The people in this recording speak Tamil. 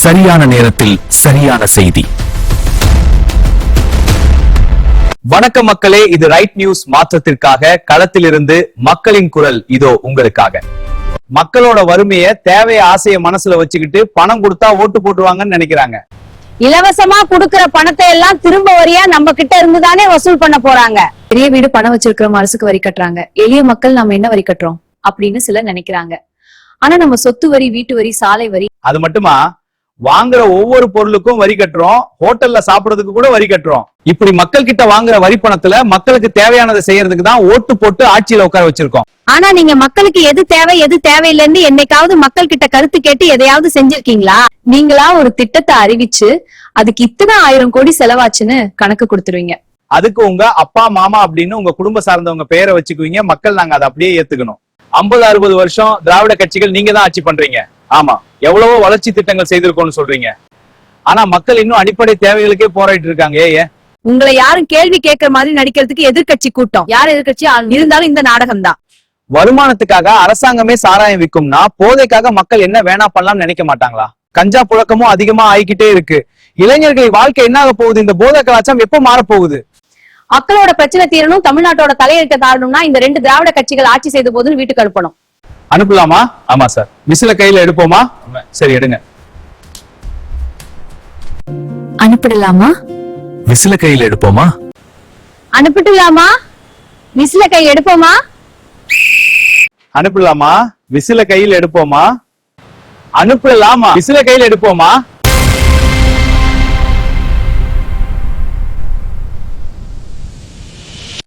சரியான நேரத்தில் சரியான செய்தி. வணக்கம் மக்களே, இது ரைட் நியூஸ் மாற்றத்திற்காக களத்திலிருந்து மக்களின் குரல் இதோ உங்களுக்காக. மக்களோட வறுமையை தேவைய ஆசைய மனசுல வச்சுக்கிட்டு பணம் கொடுத்தா ஓட்டு போட்டுருவாங்கன்னு நினைக்கிறாங்க. இலவசமா குடுக்கிற பணத்தை எல்லாம் திரும்ப வரியா நம்ம கிட்ட இருந்துதானே வசூல் பண்ண போறாங்க. பெரிய வீடு பணம் வச்சிருக்கிறோம், அரசுக்கு வரி கட்டுறாங்க. எளிய மக்கள் நம்ம என்ன வரி கட்டுறோம் அப்படின்னு சிலர் நினைக்கிறாங்க. ஆனா நம்ம சொத்து வரி, வீட்டு வரி, சாலை வரி, அது மட்டுமா, வாங்குற ஒவ்வொரு பொருளுக்கும் வரி கட்டுறோம், ஹோட்டல்ல சாப்பிடுறதுக்கு கூட வரி கட்டுறோம். இப்படி மக்கள் கிட்ட வாங்குற வரி பணத்துல மக்களுக்கு தேவையானதை செய்யறதுக்கு தான் ஓட்டு போட்டு ஆட்சியில உட்கார வச்சிருக்கோம். ஆனா நீங்க மக்களுக்கு எது தேவை எது தேவையில்லைன்னு என்னைக்காவது மக்கள் கிட்ட கருத்து கேட்டு எதையாவது செஞ்சிருக்கீங்களா? நீங்களா ஒரு திட்டத்தை அறிவிச்சு அதுக்கு இத்தனை 1000 கோடி செலவாச்சுன்னு கணக்கு கொடுத்துருவீங்க. அதுக்கு உங்க அப்பா மாமா அப்படின்னு உங்க குடும்ப சார்ந்தவங்க பெயரை வச்சுக்குவீங்க. மக்கள் நாங்க அதை அப்படியே ஏத்துக்கணும். 50-60 வருஷம் திராவிட கட்சிகள் நீங்க தான் ஆட்சி பண்றீங்க. ஆமா, எவ்வளவோ வளர்ச்சி திட்டங்கள் செய்திருக்கோம்னு சொல்றீங்க. ஆனா மக்கள் இன்னும் அடிப்படை தேவைகளுக்கே போராடிட்டு இருக்காங்க. ஏன் உங்களை யாரும் கேள்வி கேட்கற மாதிரி நடிக்கிறதுக்கு எதிர்கட்சி கூட்டம். யார் எதிர்கட்சி இருந்தாலும் இந்த நாடகம் தான். வருமானத்துக்காக அரசாங்கமே சாராயம் விற்கும்னா போதைக்காக மக்கள் என்ன வேணா பண்ணலாம்னு நினைக்க மாட்டாங்களா? கஞ்சா புழக்கமும் அதிகமா ஆகிக்கிட்டே இருக்கு. இளைஞர்கள் வாழ்க்கை என்ன ஆக போகுது? இந்த போதை கலாச்சாரம் எப்ப மாறப்போகுது? மக்களோட பிரச்சனை தீரணும், தமிழ்நாட்டோட தலையெழுத்த தாழணும்னா இந்த 2 திராவிட கட்சிகள் ஆட்சி செய்த போதுன்னு வீட்டுக்கு அனுப்பணும். அனுப்பலாமா? ஆமா சார். விசில கையில எடுப்போமா? சரி, எடுங்க. அனுப்பிடலாமா? விசில கையில எடுப்போமா? அனுப்பிட்டுலாமா? விசில கை எடுப்போமா? அனுப்பலாமா? விசில கையில எடுப்போமா? அனுப்பலாமா? விசில கையில எடுப்போமா?